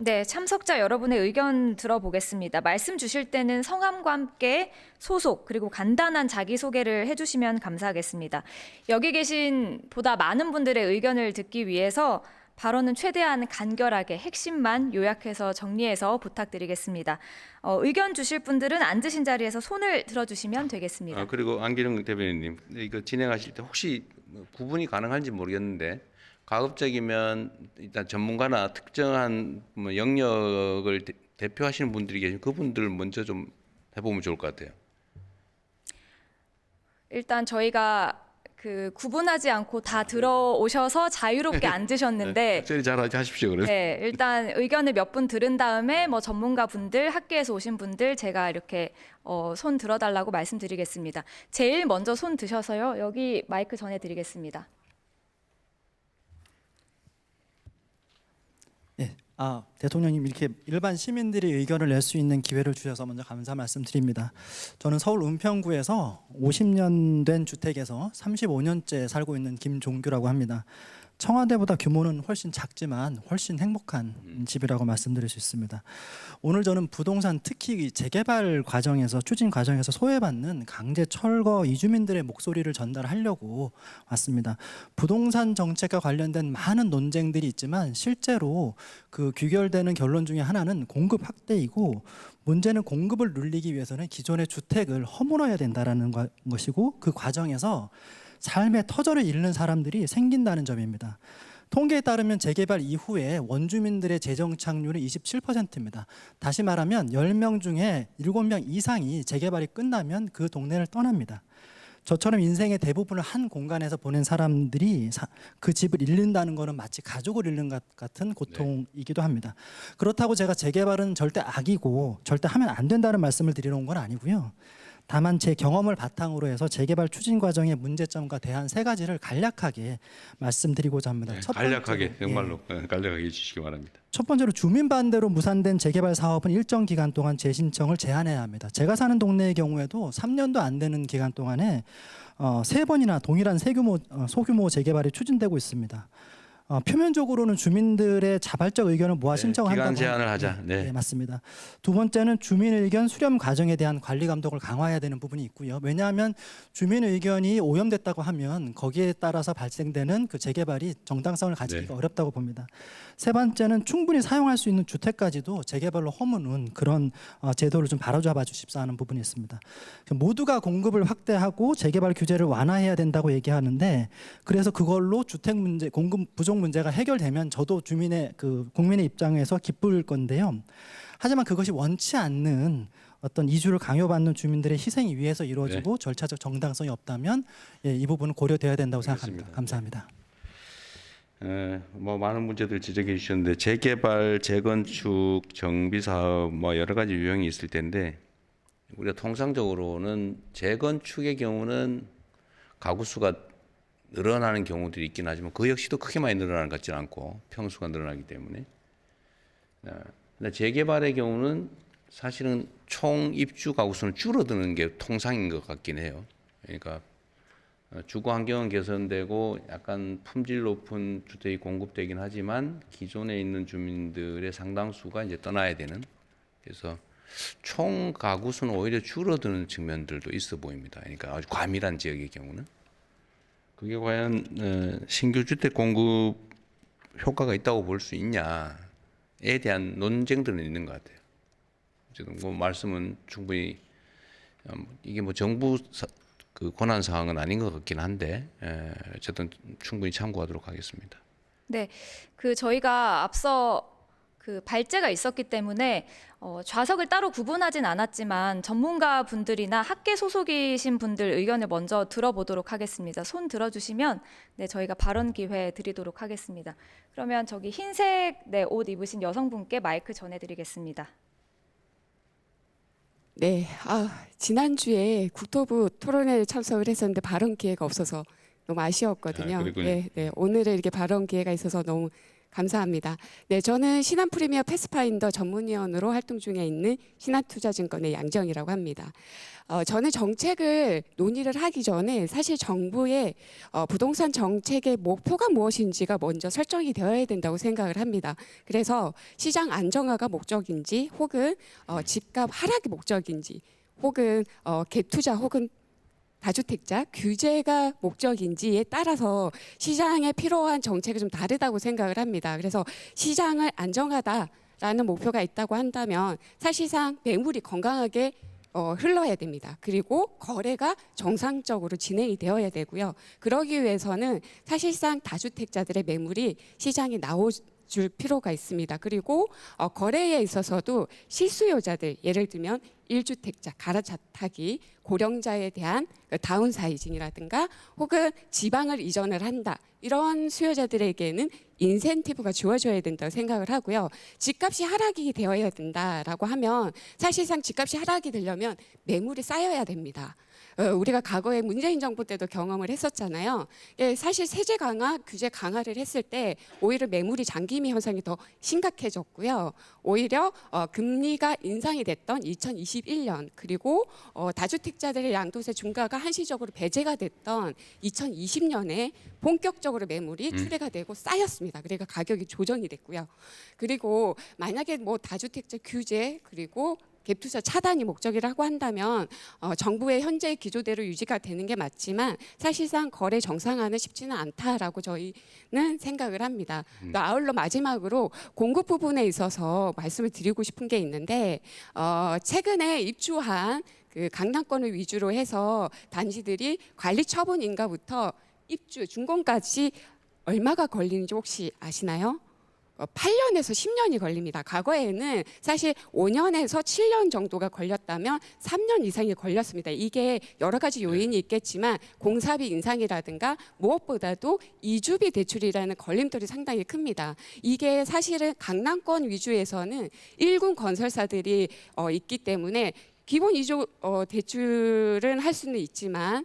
네, 참석자 여러분의 의견 들어보겠습니다. 말씀 주실 때는 성함과 함께 소속 그리고 간단한 자기소개를 해주시면 감사하겠습니다. 여기 계신 보다 많은 분들의 의견을 듣기 위해서 발언은 최대한 간결하게 핵심만 요약해서 정리해서 부탁드리겠습니다. 의견 주실 분들은 앉으신 자리에서 손을 들어주시면 되겠습니다. 그리고 안기령 대변인님, 이거 진행하실 때 혹시 구분이 가능한지 모르겠는데 가급적이면 일단 전문가나 특정한 영역을 대표하시는 분들이 계신 그분들 먼저 좀 해보면 좋을 것 같아요. 일단 저희가 구분하지 않고 다 들어오셔서 자유롭게 앉으셨는데 적절히 잘 하십시오. 그래서. 네, 일단 의견을 몇 분 들은 다음에 전문가 분들, 학계에서 오신 분들 제가 이렇게 손 들어달라고 말씀드리겠습니다. 제일 먼저 손 드셔서요. 여기 마이크 전해드리겠습니다. 네, 대통령님 이렇게 일반 시민들이 의견을 낼 수 있는 기회를 주셔서 먼저 감사 말씀드립니다. 저는 서울 은평구에서 50년 된 주택에서 35년째 살고 있는 김종규라고 합니다. 청와대보다 규모는 훨씬 작지만 훨씬 행복한 집이라고 말씀드릴 수 있습니다. 오늘 저는 부동산 특히 재개발 과정에서 추진 과정에서 소외받는 강제 철거 이주민들의 목소리를 전달하려고 왔습니다. 부동산 정책과 관련된 많은 논쟁들이 있지만 실제로 그 귀결되는 결론 중에 하나는 공급 확대이고 문제는 공급을 눌리기 위해서는 기존의 주택을 허물어야 된다는 것이고 그 과정에서 삶의 터전을 잃는 사람들이 생긴다는 점입니다. 통계에 따르면 재개발 이후에 원주민들의 재정 착률은 27%입니다. 다시 말하면 10명 중에 7명 이상이 재개발이 끝나면 그 동네를 떠납니다. 저처럼 인생의 대부분을 한 공간에서 보낸 사람들이 그 집을 잃는다는 것은 마치 가족을 잃는 것 같은 고통이기도 합니다. 그렇다고 제가 재개발은 절대 악이고 절대 하면 안 된다는 말씀을 드리러 온 건 아니고요. 다만 제 경험을 바탕으로 해서 재개발 추진 과정의 문제점과 대안 3가지를 간략하게 말씀드리고자 합니다. 간략하게 정말로 간략하게 해주시기 바랍니다. 첫 번째로 주민 반대로 무산된 재개발 사업은 일정 기간 동안 재신청을 제한해야 합니다. 제가 사는 동네의 경우에도 3년도 안 되는 기간 동안에 3번이나 동일한 소규모 재개발이 추진되고 있습니다. 표면적으로는 주민들의 자발적 의견을 모아 신청을 한다고 기간 제한을 하자. 네, 맞습니다. 두 번째는 주민 의견 수렴 과정에 대한 관리 감독을 강화해야 되는 부분이 있고요. 왜냐하면 주민 의견이 오염됐다고 하면 거기에 따라서 발생되는 그 재개발이 정당성을 가지기가 어렵다고 봅니다. 세 번째는 충분히 사용할 수 있는 주택까지도 재개발로 허무는 그런 제도를 좀 바로잡아 주십사 하는 부분이 있습니다. 모두가 공급을 확대하고 재개발 규제를 완화해야 된다고 얘기하는데 그래서 그걸로 주택 문제, 공급 부족 문제가 해결되면 저도 국민의 입장에서 기쁠 건데요. 하지만 그것이 원치 않는 어떤 이주를 강요받는 주민들의 희생이 위해서 이루어지고 절차적 정당성이 없다면 이 부분은 고려돼야 된다고 생각합니다. 감사합니다. 많은 문제들 지적해 주셨는데 재개발, 재건축, 정비 사업 여러 가지 유형이 있을 텐데 우리가 통상적으로는 재건축의 경우는 가구 수가 늘어나는 경우들이 있긴 하지만 그 역시도 크게 많이 늘어나는 것 같지는 않고 평수가 늘어나기 때문에. 근데 재개발의 경우는 사실은 총 입주 가구 수는 줄어드는 게 통상인 것 같긴 해요. 그러니까 주거 환경은 개선되고 약간 품질 높은 주택이 공급되긴 하지만 기존에 있는 주민들의 상당수가 이제 떠나야 되는. 그래서 총 가구 수는 오히려 줄어드는 측면들도 있어 보입니다. 그러니까 아주 과밀한 지역의 경우는. 그게 과연 신규 주택 공급 효과가 있다고 볼 수 있냐에 대한 논쟁들은 있는 것 같아요. 어쨌든 말씀은 충분히 이게 정부 권한 사항은 아닌 것 같긴 한데 어쨌든 충분히 참고하도록 하겠습니다. 네, 저희가 앞서 발제가 있었기 때문에 좌석을 따로 구분하진 않았지만 전문가 분들이나 학계 소속이신 분들 의견을 먼저 들어보도록 하겠습니다. 손 들어주시면 저희가 발언 기회 드리도록 하겠습니다. 그러면 저기 흰색 옷 입으신 여성분께 마이크 전해드리겠습니다. 네, 지난주에 국토부 토론회에 참석을 했었는데 발언 기회가 없어서 너무 아쉬웠거든요. 그랬군요. 오늘은 이렇게 발언 기회가 있어서 너무 감사합니다. 네, 저는 신한 프리미어 패스파인더 전문위원으로 활동 중에 있는 신한투자증권의 양정이라고 합니다. 저는 정책을 논의를 하기 전에 사실 정부의 부동산 정책의 목표가 무엇인지가 먼저 설정이 되어야 된다고 생각을 합니다. 그래서 시장 안정화가 목적인지 혹은 집값 하락이 목적인지 혹은 갭 투자 혹은 다주택자 규제가 목적인지에 따라서 시장에 필요한 정책이 좀 다르다고 생각을 합니다. 그래서 시장을 안정하다라는 목표가 있다고 한다면 사실상 매물이 건강하게 흘러야 됩니다. 그리고 거래가 정상적으로 진행이 되어야 되고요. 그러기 위해서는 사실상 다주택자들의 매물이 시장에 나올 필요가 있습니다. 그리고 거래에 있어서도 실수요자들, 예를 들면 1주택자, 갈아타기, 고령자에 대한 다운사이징이라든가 혹은 지방을 이전을 한다. 이런 수요자들에게는 인센티브가 주어져야 된다고 생각을 하고요. 집값이 하락이 되어야 된다라고 하면 사실상 집값이 하락이 되려면 매물이 쌓여야 됩니다. 우리가 과거에 문재인 정부 때도 경험을 했었잖아요. 사실 세제 강화, 규제 강화를 했을 때 오히려 매물이 잠김이 현상이 더 심각해졌고요. 오히려 금리가 인상이 됐던 2021년 그리고 다주택자들의 양도세 중과가 한시적으로 배제가 됐던 2020년에 본격적으로 매물이 출회가 되고 쌓였습니다. 그러니까 가격이 조정이 됐고요. 그리고 만약에 뭐 다주택자 규제 그리고 갭투자 차단이 목적이라고 한다면 정부의 현재 기조대로 유지가 되는 게 맞지만 사실상 거래 정상화는 쉽지는 않다라고 저희는 생각을 합니다. 또 아울러 마지막으로 공급 부분에 있어서 말씀을 드리고 싶은 게 있는데 최근에 입주한 그 강남권을 위주로 해서 단지들이 관리 처분 인가부터 입주 준공까지 얼마가 걸리는지 혹시 아시나요? 8년에서 10년이 걸립니다. 과거에는 사실 5년에서 7년 정도가 걸렸다면 3년 이상이 걸렸습니다. 이게 여러 가지 요인이 있겠지만 공사비 인상이라든가 무엇보다도 이주비 대출이라는 걸림돌이 상당히 큽니다. 이게 사실은 강남권 위주에서는 1군 건설사들이 있기 때문에 기본 이주 대출은 할 수는 있지만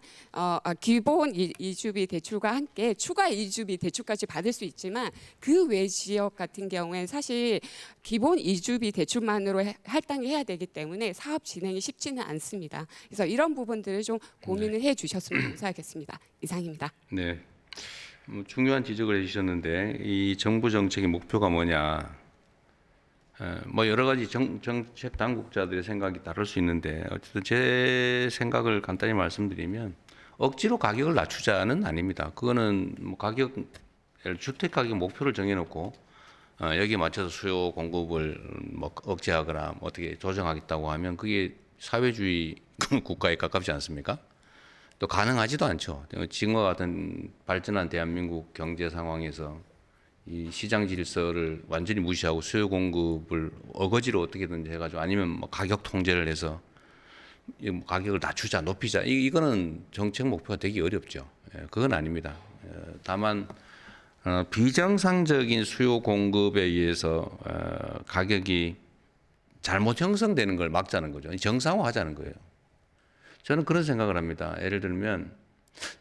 기본 이주비 대출과 함께 추가 이주비 대출까지 받을 수 있지만 그 외 지역 같은 경우에 사실 기본 이주비 대출만으로 할당을 해야 되기 때문에 사업 진행이 쉽지는 않습니다. 그래서 이런 부분들을 좀 고민을 해주셨으면 감사하겠습니다. 이상입니다. 네, 중요한 지적을 해주셨는데 이 정부 정책의 목표가 뭐냐? 뭐 여러 가지 정책 당국자들의 생각이 다를 수 있는데 어쨌든 제 생각을 간단히 말씀드리면 억지로 가격을 낮추자는 아닙니다. 그거는 뭐 주택 가격 목표를 정해놓고 여기에 맞춰서 수요 공급을 뭐 억제하거나 뭐 어떻게 조정하겠다고 하면 그게 사회주의 국가에 가깝지 않습니까? 또 가능하지도 않죠. 지금과 같은 발전한 대한민국 경제 상황에서 이 시장 질서를 완전히 무시하고 수요 공급을 어거지로 어떻게든지 해가지고 아니면 뭐 가격 통제를 해서 가격을 낮추자, 높이자 이거는 정책 목표가 되기 어렵죠. 그건 아닙니다. 다만 비정상적인 수요 공급에 의해서 가격이 잘못 형성되는 걸 막자는 거죠. 정상화하자는 거예요. 저는 그런 생각을 합니다. 예를 들면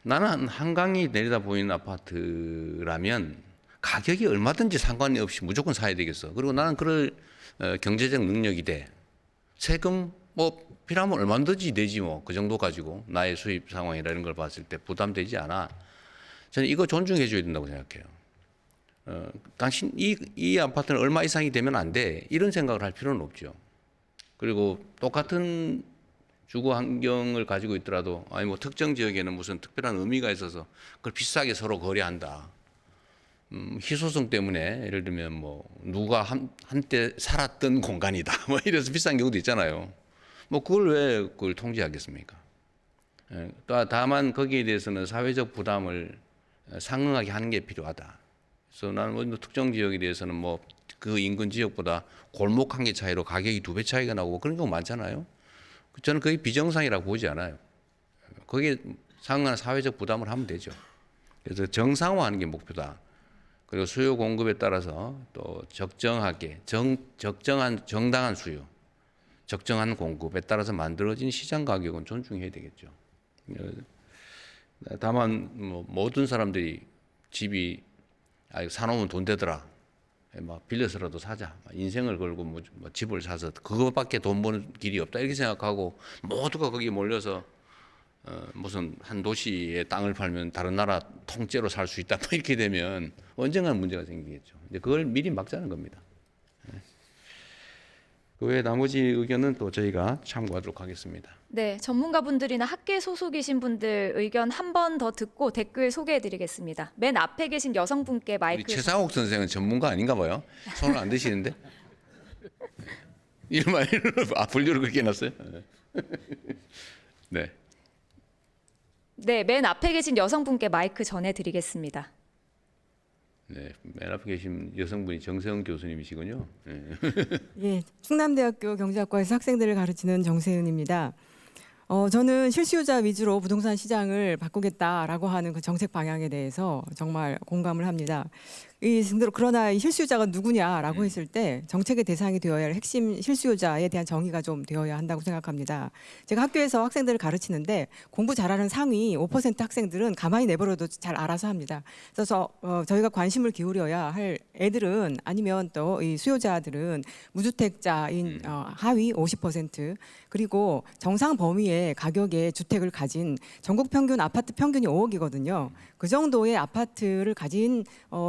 나는 한강이 내려다 보이는 아파트라면 가격이 얼마든지 상관이 없이 무조건 사야 되겠어. 그리고 나는 그럴 경제적 능력이 돼. 세금 뭐 필요하면 얼마든지 내지 뭐 그 정도 가지고 나의 수입 상황이라는 걸 봤을 때 부담되지 않아. 저는 이거 존중해 줘야 된다고 생각해요. 당신 이 아파트는 얼마 이상이 되면 안 돼. 이런 생각을 할 필요는 없죠. 그리고 똑같은 주거 환경을 가지고 있더라도 아니 뭐 특정 지역에는 무슨 특별한 의미가 있어서 그걸 비싸게 서로 거래한다. 희소성 때문에 예를 들면 뭐 누가 한때 살았던 공간이다 뭐 이래서 비싼 경우도 있잖아요. 뭐 그걸 왜 그걸 통제하겠습니까? 다만 거기에 대해서는 사회적 부담을 상응하게 하는 게 필요하다. 그래서 나는 뭐 특정 지역에 대해서는 뭐 그 인근 지역보다 골목 한 개 차이로 가격이 2배 차이가 나고 그런 경우 많잖아요. 저는 그게 비정상이라고 보지 않아요. 거기에 상응하는 사회적 부담을 하면 되죠. 그래서 정상화하는 게 목표다. 그리고 수요 공급에 따라서 또 적정하게 적정한 정당한 수요, 적정한 공급에 따라서 만들어진 시장 가격은 존중해야 되겠죠. 다만 뭐 모든 사람들이 집이 사놓으면 돈 되더라. 막 빌려서라도 사자. 인생을 걸고 뭐 집을 사서 그거밖에 돈 버는 길이 없다 이렇게 생각하고 모두가 거기 몰려서 무슨 한 도시의 땅을 팔면 다른 나라 통째로 살 수 있다 뭐 이렇게 되면 언젠가는 문제가 생기겠죠. 이제 그걸 미리 막자는 겁니다. 그 외에 나머지 의견은 또 저희가 참고하도록 하겠습니다. 네, 전문가분들이나 학계 소속이신 분들 의견 한 번 더 듣고 댓글 소개해드리겠습니다. 맨 앞에 계신 여성분께 우리 마이크. 최상욱 선생은 전문가 아닌가 봐요. 손을 안 드시는데. 이름만 분류를 그렇게 해놨어요. 네. 네, 맨 앞에 계신 여성분께 마이크 전해드리겠습니다. 네, 맨 앞에 계신 여성분이 정세훈 교수님이시군요. 네. 예, 충남대학교 경제학과에서 학생들을 가르치는 정세은입니다. 저는 실수요자 위주로 부동산 시장을 바꾸겠다라고 하는 그 정책 방향에 대해서 정말 공감을 합니다. 그러나 이 실수요자가 누구냐라고 했을 때 정책의 대상이 되어야 할 핵심 실수요자에 대한 정의가 좀 되어야 한다고 생각합니다. 제가 학교에서 학생들을 가르치는데 공부 잘하는 상위 5% 학생들은 가만히 내버려도 잘 알아서 합니다. 그래서 저희가 관심을 기울여야 할 애들은 아니면 또 이 수요자들은 무주택자인 하위 50% 그리고 정상 범위의 가격의 주택을 가진 전국 평균 아파트 평균이 5억이거든요. 그 정도의 아파트를 가진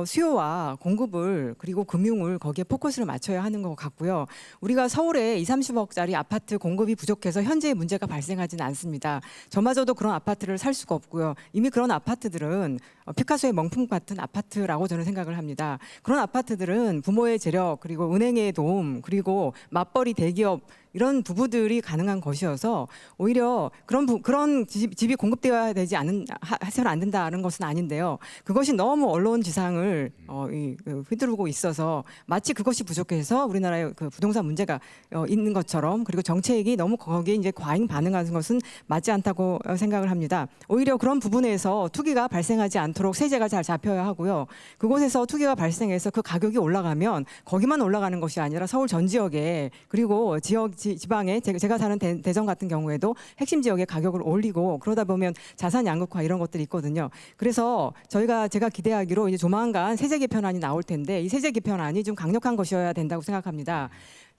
수요와 공급을 그리고 금융을 거기에 포커스를 맞춰야 하는 것 같고요. 우리가 서울에 2, 30억짜리 아파트 공급이 부족해서 현재의 문제가 발생하지는 않습니다. 저마저도 그런 아파트를 살 수가 없고요. 이미 그런 아파트들은 피카소의 명품 같은 아파트라고 저는 생각을 합니다. 그런 아파트들은 부모의 재력 그리고 은행의 도움 그리고 맞벌이 대기업 이런 부부들이 가능한 것이어서 오히려 그런 집이 공급되어야 되지 해서는 안 된다는 것은 아닌데요. 그것이 너무 언론 지상을 휘두르고 있어서 마치 그것이 부족해서 우리나라의 그 부동산 문제가 있는 것처럼 그리고 정책이 너무 거기에 이제 과잉 반응하는 것은 맞지 않다고 생각을 합니다. 오히려 그런 부분에서 투기가 발생하지 않도록 세제가 잘 잡혀야 하고요. 그곳에서 투기가 발생해서 그 가격이 올라가면 거기만 올라가는 것이 아니라 서울 전 지역에 그리고 지방에 제가 사는 대전 같은 경우에도 핵심 지역의 가격을 올리고 그러다 보면 자산 양극화 이런 것들이 있거든요. 그래서 제가 기대하기로 이제 조만간 세제 개편안이 나올 텐데 이 세제 개편안이 좀 강력한 것이어야 된다고 생각합니다.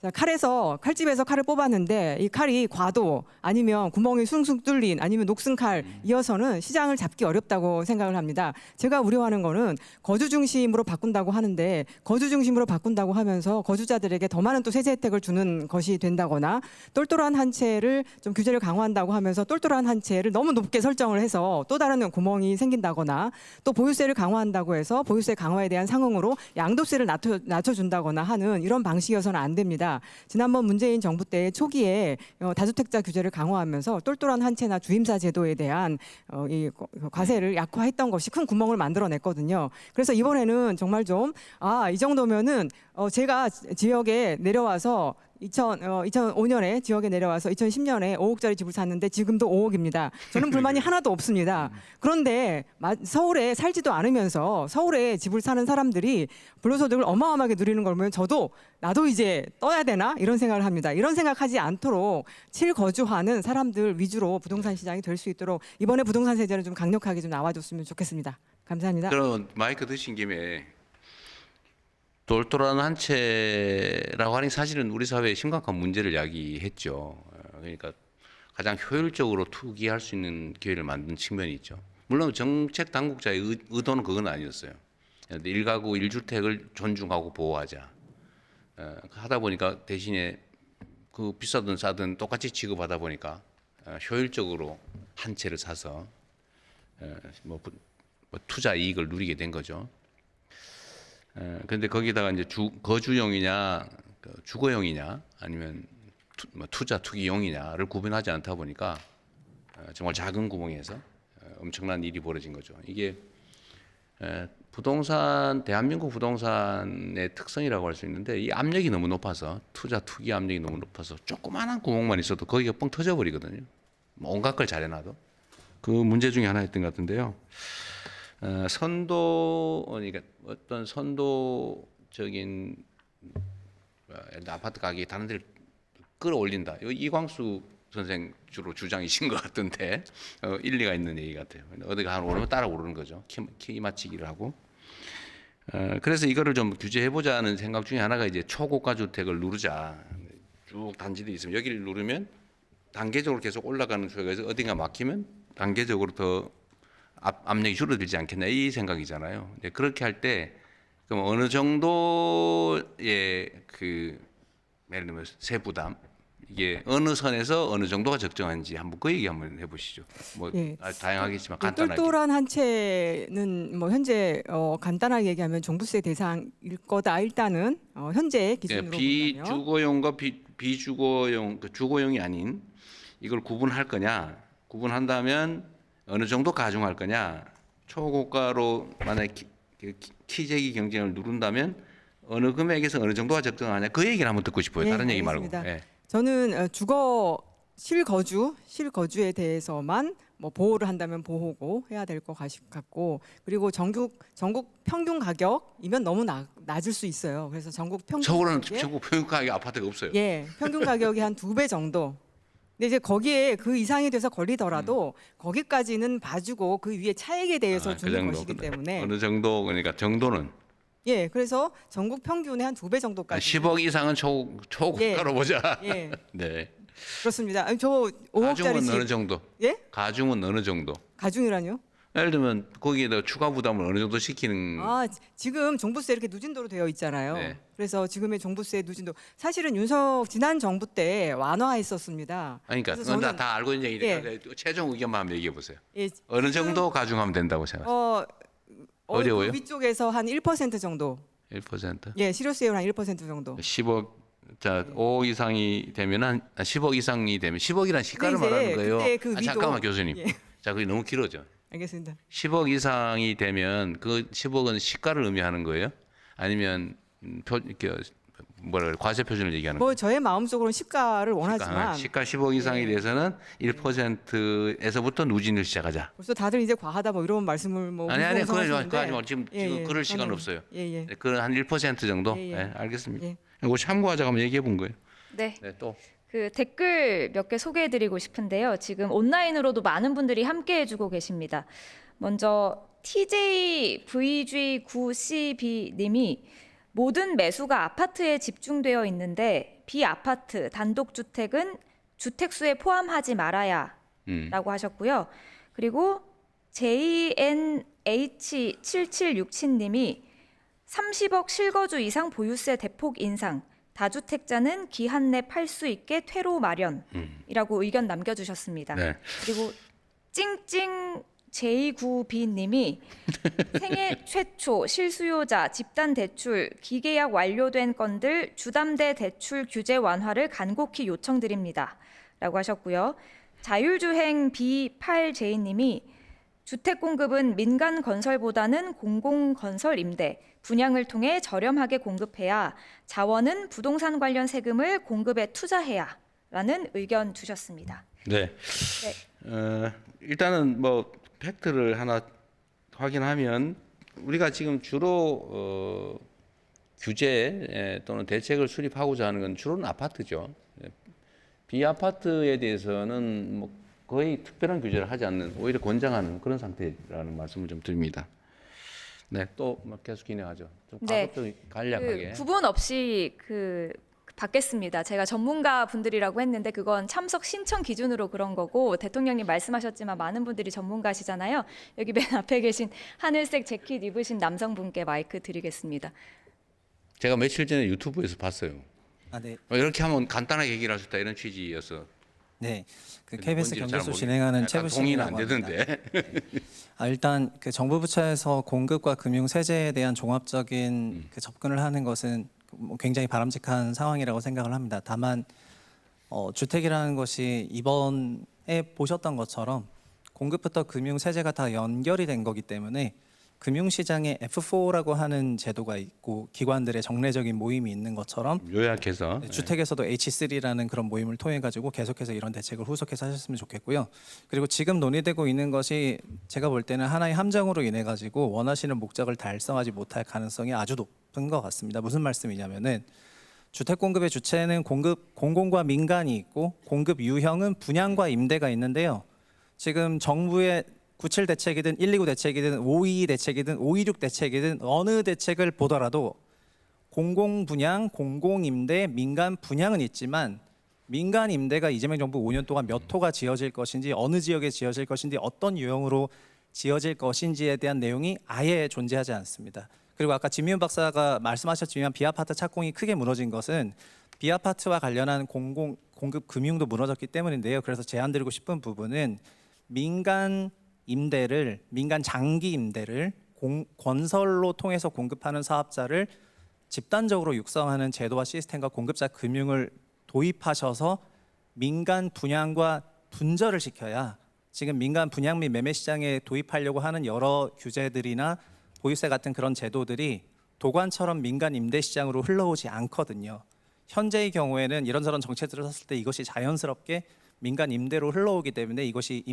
칼집에서 칼을 뽑았는데 이 칼이 과도 아니면 구멍이 숭숭 뚫린 아니면 녹슨 칼 이어서는 시장을 잡기 어렵다고 생각을 합니다. 제가 우려하는 거는 거주 중심으로 바꾼다고 하는데 거주 중심으로 바꾼다고 하면서 거주자들에게 더 많은 또 세제 혜택을 주는 것이 된다거나 똘똘한 한 채를 좀 규제를 강화한다고 하면서 똘똘한 한 채를 너무 높게 설정을 해서 또 다른 구멍이 생긴다거나 또 보유세를 강화한다고 해서 보유세 강화에 대한 상응으로 양도세를 낮춰준다거나 하는 이런 방식이어서는 안 됩니다. 지난번 문재인 정부 때 초기에 다주택자 규제를 강화하면서 똘똘한 한 채나 주임사 제도에 대한 이 과세를 약화했던 것이 큰 구멍을 만들어냈거든요. 그래서 이번에는 정말 좀 이 정도면은 제가 지역에 내려와서 2005년에 지역에 내려와서 2010년에 5억짜리 집을 샀는데 지금도 5억입니다. 저는 불만이 하나도 없습니다. 그런데 서울에 살지도 않으면서 서울에 집을 사는 사람들이 불로소득을 어마어마하게 누리는 걸 보면 나도 이제 떠야 되나 이런 생각을 합니다. 이런 생각하지 않도록 실거주하는 사람들 위주로 부동산 시장이 될 수 있도록 이번에 부동산 세제는 좀 강력하게 좀 나와줬으면 좋겠습니다. 감사합니다. 그럼 마이크 드신 김에 똘똘한 한 채라고 하니 사실은 우리 사회에 심각한 문제를 야기했죠. 그러니까 가장 효율적으로 투기할 수 있는 기회를 만든 측면이 있죠. 물론 정책 당국자의 의도는 그건 아니었어요. 일가구 1주택을 존중하고 보호하자. 하다 보니까 대신에 그 비싸든 싸든 똑같이 취급하다 보니까 효율적으로 한 채를 사서 투자 이익을 누리게 된 거죠. 그런데 거기다가 이제 거주용이냐 주거용이냐 아니면 투자 투기용이냐를 구분하지 않다 보니까 정말 작은 구멍에서 엄청난 일이 벌어진 거죠. 이게 대한민국 부동산의 특성이라고 할 수 있는데 이 압력이 너무 높아서 투자 투기 압력이 너무 높아서 조그마한 구멍만 있어도 거기가 뻥 터져버리거든요. 온갖 걸 잘해놔도 그 문제 중에 하나였던 것 같은데요. 그러니까 어떤 선도적인 아파트 가격이 다른 데를 끌어올린다. 이광수 선생 주로 주장이신 것 같은데 일리가 있는 얘기 같아요. 어디가 한 오르면 따라 오르는 거죠. 키 맞추기를 하고 그래서 이거를 좀 규제해보자는 생각 중에 하나가 이제 초고가 주택을 누르자. 쭉 단지들이 있으면 여기를 누르면 단계적으로 계속 올라가는 수가 있어서 어딘가 막히면 단계적으로 더 압력이 줄어들지 않겠나 이 생각이잖아요. 근데 그렇게 할 때 그럼 어느 정도의 그 예를 들면 세부담 이게 어느 선에서 어느 정도가 적정한지 한번 그 얘기 한번 해보시죠. 뭐 예. 다양하겠지만 간단하게. 똘똘한 한 채는 뭐 현재 간단하게 얘기하면 종부세 대상일 거다. 일단은 현재 기준으로 본다면 비주거용과 비주거용 그 주거용이 아닌 이걸 구분할 거냐? 구분한다면 어느 정도 가중할 거냐? 초고가로 만약 키재기 경쟁을 누른다면 어느 금액에서 어느 정도가 적정하냐? 그 얘기를 한번 듣고 싶어요. 예, 다른 얘기 알겠습니다. 말고. 예. 저는 실거주에 대해서만 뭐 보호를 한다면 보호고 해야 될 것 같고, 그리고 전국 평균 가격이면 너무 낮을 수 있어요. 그래서 전국 평균 서울은 가격에 전국 평균 가격 아파트가 없어요. 예, 평균 가격이 한 2배 정도. 근데 이제 거기에 그 이상이 돼서 걸리더라도 거기까지는 봐주고 그 위에 차액에 대해서 그 주는 정도. 것이기 때문에 어느 정도 그러니까 정도는 예, 그래서 전국 평균의 한 2배 정도까지. 10억 이상은 초고가로 보자. 예, 네. 그렇습니다. 아니, 저 5억짜리 가중은 어느 집 정도? 예? 가중은 어느 정도? 가중이라뇨? 예를 들면 거기에다 추가 부담을 어느 정도 시키는 지금 종부세 이렇게 누진도로 되어 있잖아요. 네. 그래서 지금의 종부세 누진도 사실은 지난 정부 때 완화했었습니다. 아니, 그러니까 그래서 그건 저는 다 알고 있는 얘기니까 최종 의견만 한번 얘기해 보세요. 예, 어느 정도 가중하면 된다고 생각하세요? 어려워요? 그 위쪽에서 한 1% 정도. 1%? 예, 실효세율 한 1% 정도. 10억 자 5억 이상이 되면 한 10억 이상이 되면 10억이란 시가를 근데 이제 말하는 거예요. 그때 그 위도- 잠깐만 교수님. 예. 자, 그게 너무 길어져. 알겠습니다. 10억 이상이 되면 그 10억은 시가를 의미하는 거예요? 아니면 이렇게 뭐라 그래 과세 표준을 얘기하는 거예요? 뭐 저의 마음속으로는 시가를 원하지만 시가 10억 이상이 예. 돼서는 1%에서부터 누진을 시작하자. 벌써 다들 이제 과하다 뭐 이런 말씀을 뭐 아니 그거 하시는데. 하지 마. 지금 그럴 시간 저는- 없어요. 예. 그한 1% 정도? 예, 예. 네, 알겠습니다. 예. 이거 참고하자고 한번 얘기해 본 거예요. 네. 네, 또. 그 댓글 몇 개 소개해드리고 싶은데요. 지금 온라인으로도 많은 분들이 함께해주고 계십니다. 먼저 TJVG9CB님이 모든 매수가 아파트에 집중되어 있는데 비아파트 단독주택은 주택수에 포함하지 말아야라고 하셨고요. 그리고 JNH7767님이 30억 실거주 이상 보유세 대폭 인상, 다주택자는 기한 내 팔 수 있게 퇴로 마련이라고 의견 남겨주셨습니다. 네. 그리고 찡찡 J9B님이 생애 최초 실수요자 집단 대출 기계약 완료된 건들 주담대 대출 규제 완화를 간곡히 요청드립니다.라고 하셨고요. 자율주행 B8J님이 주택 공급은 민간 건설보다는 공공건설 임대, 분양을 통해 저렴하게 공급해야 자원은 부동산 관련 세금을 공급에 투자해야라는 의견 주셨습니다. 네. 일단은 뭐 팩트를 하나 확인하면 우리가 지금 주로 규제 또는 대책을 수립하고자 하는 건 주로는 아파트죠. 비아파트에 대해서는 뭐 거의 특별한 규제를 하지 않는 오히려 권장하는 그런 상태라는 말씀을 좀 드립니다. 네, 또 계속 진행하죠. 좀 네. 가급적 간략하게. 구분 없이 받겠습니다. 제가 전문가 분들이라고 했는데 그건 참석 신청 기준으로 그런 거고 대통령님 말씀하셨지만 많은 분들이 전문가시잖아요. 여기 맨 앞에 계신 하늘색 재킷 입으신 남성분께 마이크 드리겠습니다. 제가 며칠 전에 유튜브에서 봤어요. 네. 이렇게 하면 간단하게 얘기를 할 수 있다 이런 취지여서. 네. 그 근데 KBS 뭔지를 잘 경제소 모르겠- 진행하는 약간 최부심이라고 동의는 안 합니다. 되던데. 일단 그 정부 부처에서 공급과 금융 세제에 대한 종합적인 그 접근을 하는 것은 뭐 굉장히 바람직한 상황이라고 생각을 합니다. 다만 주택이라는 것이 이번에 보셨던 것처럼 공급부터 금융 세제가 다 연결이 된 거기 때문에 금융시장에 F4라고 하는 제도가 있고 기관들의 정례적인 모임이 있는 것처럼 요약해서 주택에서도 H3라는 그런 모임을 통해 가지고 계속해서 이런 대책을 후속해서 하셨으면 좋겠고요. 그리고 지금 논의되고 있는 것이 제가 볼 때는 하나의 함정으로 인해 가지고 원하시는 목적을 달성하지 못할 가능성이 아주 높은 것 같습니다. 무슨 말씀이냐면은 주택 공급의 주체는 공공과 민간이 있고 공급 유형은 분양과 임대가 있는데요. 지금 정부의 97 대책이든 129 대책이든 522 대책이든 526 대책이든 어느 대책을 보더라도 공공 분양, 공공 임대, 민간 분양은 있지만 민간 임대가 이재명 정부 5년 동안 몇 호가 지어질 것인지, 어느 지역에 지어질 것인지, 어떤 유형으로 지어질 것인지에 대한 내용이 아예 존재하지 않습니다. 그리고 아까 진미훈 박사가 말씀하셨지만 비아파트 착공이 크게 무너진 것은 비아파트와 관련한 공급 금융도 무너졌기 때문인데요. 그래서 제안드리고 싶은 부분은 민간 임대를, 민간 장기 임대를 건설로 통해서 공급하는 사업자를 집단적으로 육성하는 제도와 시스템과 공급자 금융을 도입하셔서 민간 분양과 분절을 시켜야, 지금 민간 분양 및 매매 시장에 도입하려고 하는 여러 규제들이나 보유세 같은 그런 제도들이 도관처럼 민간 임대 시장으로 흘러오지 않거든요. 현재의 경우에는 이런저런 정책들을 썼을 때 이것이 자연스럽게 민간 임대로 흘러오기 때문에 이것이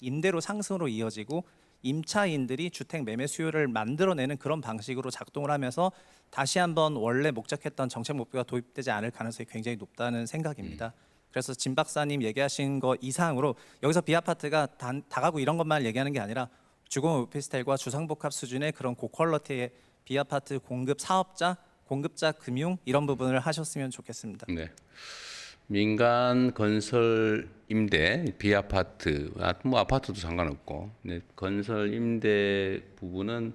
임대로 상승으로 이어지고 임차인들이 주택 매매 수요를 만들어내는 그런 방식으로 작동을 하면서 다시 한번 원래 목적했던 정책 목표가 도입되지 않을 가능성이 굉장히 높다는 생각입니다. 그래서 진 박사님 얘기하신 거 이상으로 여기서 비아파트가 다가구 이런 것만 얘기하는 게 아니라 주거 오피스텔과 주상복합 수준의 그런 고퀄러티의 비아파트 공급 사업자, 공급자 금융 이런 부분을 하셨으면 좋겠습니다. 네. 민간 건설 임대, 비아파트, 뭐 아파트도 상관없고, 네, 건설 임대 부분은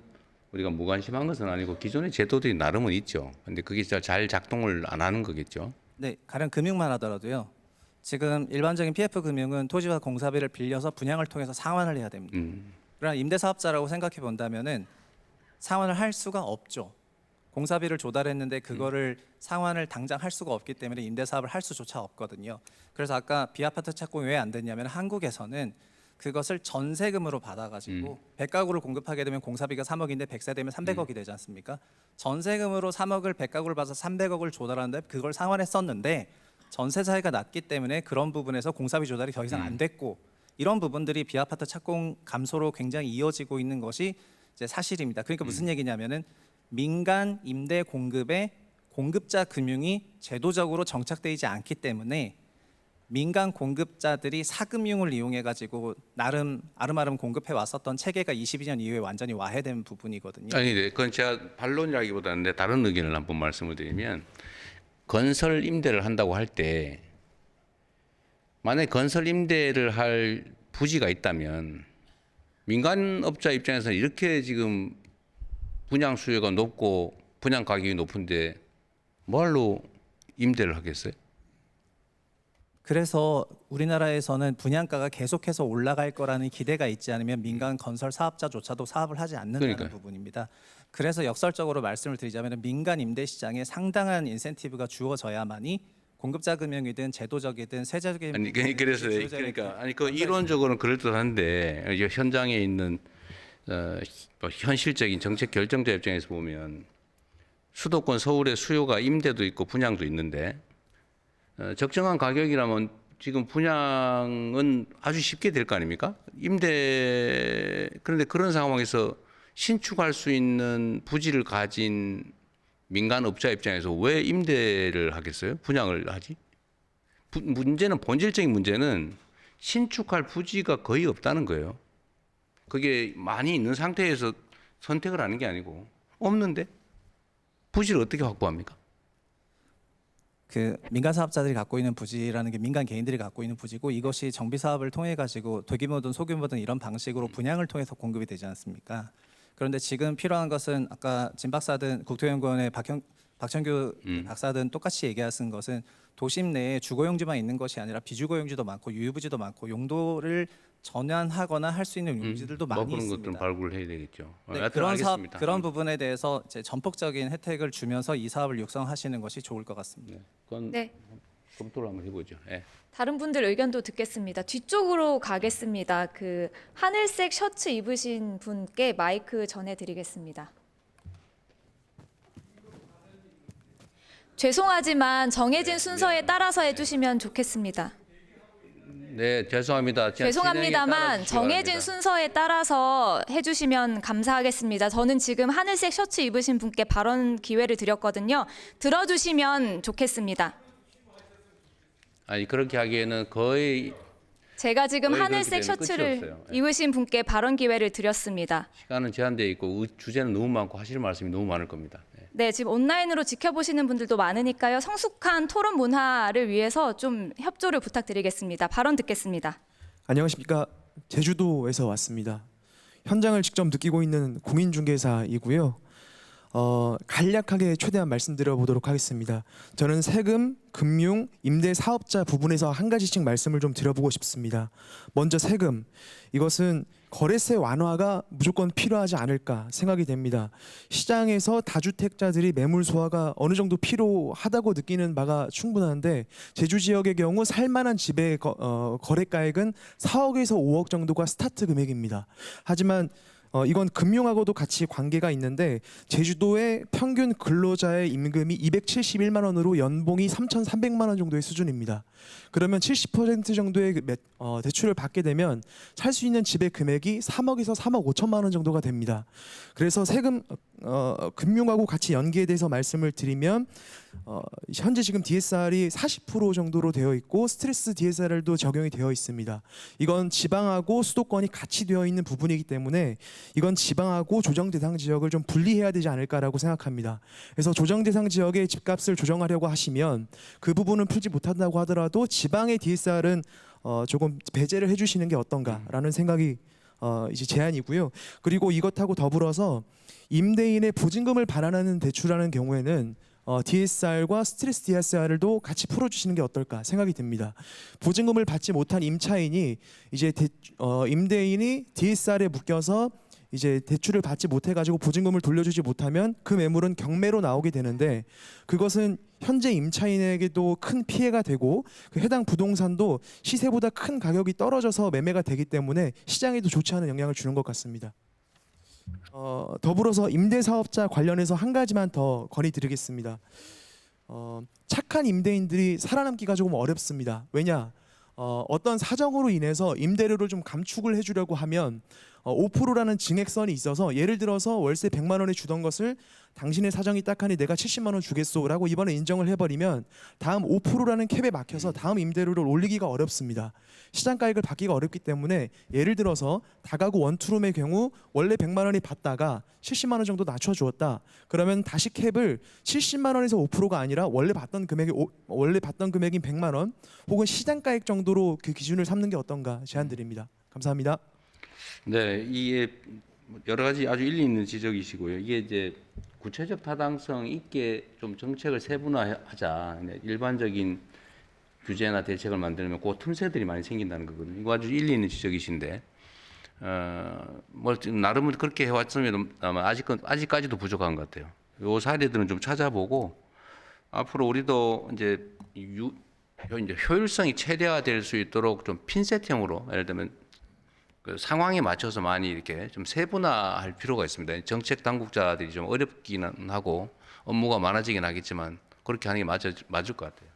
우리가 무관심한 것은 아니고 기존의 제도들이 나름은 있죠. 근데 그게 잘 작동을 안 하는 거겠죠. 네, 가령 금융만 하더라도요. 지금 일반적인 PF 금융은 토지와 공사비를 빌려서 분양을 통해서 상환을 해야 됩니다. 그러나 임대사업자라고 생각해 본다면은 상환을 할 수가 없죠. 공사비를 조달했는데 그거를 상환을 당장 할 수가 없기 때문에 임대사업을 할 수조차 없거든요. 그래서 아까 비아파트 착공이 왜 안 됐냐면 한국에서는 그것을 전세금으로 받아가지고 100가구를 공급하게 되면 공사비가 3억인데 100세 되면 300억이 되지 않습니까? 전세금으로 3억을 100가구를 받아서 300억을 조달하는데 그걸 상환했었는데 전세 차이가 낮기 때문에 그런 부분에서 공사비 조달이 더 이상 안 됐고, 이런 부분들이 비아파트 착공 감소로 굉장히 이어지고 있는 것이 이제 사실입니다. 그러니까 무슨 얘기냐면은 민간 임대 공급에 공급자 금융이 제도적으로 정착되지 않기 때문에 민간 공급자들이 사금융을 이용해 가지고 나름 아름아름 공급해 왔었던 체계가 22년 이후에 완전히 와해된 부분이거든요. 아니, 네, 그건 제가 반론이라기보다는 내 다른 의견을 한번 말씀을 드리면, 건설 임대를 한다고 할 때 만약에 건설 임대를 할 부지가 있다면 민간업자 입장에서는 이렇게 지금 분양 수요가 높고 분양 가격이 높은데 뭐할로 임대를 하겠어요? 그래서 우리나라에서는 분양가가 계속해서 올라갈 거라는 기대가 있지 않으면 민간 건설 사업자조차도 사업을 하지 않는다는 그러니까요. 부분입니다. 그래서 역설적으로 말씀을 드리자면 민간 임대 시장에 상당한 인센티브가 주어져야만이 공급자 금융이든 제도적이든 세제적인 아니 그래서 그러니까 아니 그 이론적으로는 그럴듯한데 이제 현장에 있는 뭐 현실적인 정책 결정자 입장에서 보면 수도권 서울의 수요가 임대도 있고 분양도 있는데 적정한 가격이라면 지금 분양은 아주 쉽게 될 거 아닙니까? 그런데 그런 상황에서 신축할 수 있는 부지를 가진 민간업자 입장에서 왜 임대를 하겠어요? 분양을 하지? 문제는 본질적인 문제는 신축할 부지가 거의 없다는 거예요. 그게 많이 있는 상태에서 선택을 하는 게 아니고 없는데 부지를 어떻게 확보합니까? 그 민간 사업자들이 갖고 있는 부지라는 게 민간 개인들이 갖고 있는 부지고, 이것이 정비 사업을 통해 가지고 대규모든 소규모든 이런 방식으로 분양을 통해서 공급이 되지 않습니까? 그런데 지금 필요한 것은 아까 진 박사든 국토연구원의 박천규 박사든 똑같이 얘기하신 것은 도심 내에 주거용지만 있는 것이 아니라 비주거용지도 많고 유휴부지도 많고 용도를 전환하거나 할 수 있는 용지들도 많이 그런 있습니다. 것들은 발굴을 해야 되겠죠. 네, 하여튼 그런 사업, 알겠습니다. 그런 부분에 대해서 이제 전폭적인 혜택을 주면서 이 사업을 육성하시는 것이 좋을 것 같습니다. 네, 그건 네. 검토를 한번 해보죠. 네. 다른 분들 의견도 듣겠습니다. 뒤쪽으로 가겠습니다. 그 하늘색 셔츠 입으신 분께 마이크 전해드리겠습니다. 죄송하지만 정해진 순서에 따라서 해주시면 좋겠습니다. 네, 죄송합니다. 죄송합니다만 정해진 순서에 따라서 해주시면 감사하겠습니다. 저는 지금 하늘색 셔츠 입으신 분께 발언 기회를 드렸거든요. 들어주시면 좋겠습니다. 아니 그렇게 하기에는 거의 제가 지금 왜 하늘색 그렇게 되면 끝이 셔츠를 없어요. 예. 입으신 분께 발언 기회를 드렸습니다. 시간은 제한되어 있고 주제는 너무 많고 하실 말씀이 너무 많을 겁니다. 예. 네, 지금 온라인으로 지켜보시는 분들도 많으니까요. 성숙한 토론 문화를 위해서 좀 협조를 부탁드리겠습니다. 발언 듣겠습니다. 안녕하십니까. 제주도에서 왔습니다. 현장을 직접 느끼고 있는 공인중개사이고요. 간략하게 최대한 말씀드려보도록 하겠습니다. 저는 세금, 금융, 임대 사업자 부분에서 한 가지씩 말씀을 좀 드려보고 싶습니다. 먼저 세금. 이것은 거래세 완화가 무조건 필요하지 않을까 생각이 됩니다. 시장에서 다주택자들이 매물 소화가 어느 정도 필요하다고 느끼는 바가 충분한데 제주 지역의 경우 살만한 집의 거래가액은 4억에서 5억 정도가 스타트 금액입니다. 하지만 이건 금융하고도 같이 관계가 있는데 제주도의 평균 근로자의 임금이 271만 원으로 연봉이 3,300만 원 정도의 수준입니다. 그러면 70% 정도의 대출을 받게 되면 살 수 있는 집의 금액이 3억에서 3억 5천만 원 정도가 됩니다. 그래서 세금 금융하고 같이 연계에 대해서 말씀을 드리면 현재 지금 DSR이 40% 정도로 되어 있고 스트레스 DSR도 적용이 되어 있습니다. 이건 지방하고 수도권이 같이 되어 있는 부분이기 때문에 이건 지방하고 조정 대상 지역을 좀 분리해야 되지 않을까라고 생각합니다. 그래서 조정 대상 지역의 집값을 조정하려고 하시면 그 부분은 풀지 못한다고 하더라도 지방의 DSR은 조금 배제를 해주시는 게 어떤가라는 생각이 이제 제안이고요. 그리고 이것하고 더불어서 임대인의 보증금을 반환하는 대출하는 경우에는 DSR과 스트레스 DSR도 같이 풀어주시는 게 어떨까 생각이 듭니다. 보증금을 받지 못한 임차인이 이제 임대인이 DSR에 묶여서 이제 대출을 받지 못해가지고 보증금을 돌려주지 못하면 그 매물은 경매로 나오게 되는데 그것은 현재 임차인에게도 큰 피해가 되고 그 해당 부동산도 시세보다 큰 가격이 떨어져서 매매가 되기 때문에 시장에도 좋지 않은 영향을 주는 것 같습니다. 더불어서 임대사업자 관련해서 한 가지만 더 건의드리겠습니다. 착한 임대인들이 살아남기가 조금 어렵습니다. 왜냐? 어떤 사정으로 인해서 임대료를 좀 감축을 해주려고 하면 5%라는 증액선이 있어서 예를 들어서 월세 100만 원에 주던 것을 당신의 사정이 딱하니 내가 70만 원 주겠소라고 이번에 인정을 해버리면 다음 5%라는 캡에 막혀서 다음 임대료를 올리기가 어렵습니다. 시장가액을 받기가 어렵기 때문에 예를 들어서 다가구 원투룸의 경우 원래 100만 원이 받다가 70만 원 정도 낮춰주었다. 그러면 다시 캡을 70만 원에서 5%가 아니라 원래 받던 금액인 100만 원 혹은 시장가액 정도로 그 기준을 삼는 게 어떤가 제안드립니다. 감사합니다. 네, 이게 여러 가지 아주 일리 있는 지적이시고요. 이게 이제 구체적 타당성 있게 좀 정책을 세분화하자. 일반적인 규제나 대책을 만들면 그 틈새들이 많이 생긴다는 거거든요. 이거 아주 일리 있는 지적이신데, 뭐 나름은 그렇게 해왔으면 아마 아직까지도 부족한 것 같아요. 요 사례들은 좀 찾아보고 앞으로 우리도 이제 효율성이 최대화될 수 있도록 좀 핀셋형으로 예를 들면 그 상황에 맞춰서 많이 이렇게 좀 세분화할 필요가 있습니다. 정책 당국자들이 좀 어렵기는 하고 업무가 많아지긴 하겠지만 그렇게 하는 게 맞을 것 같아요.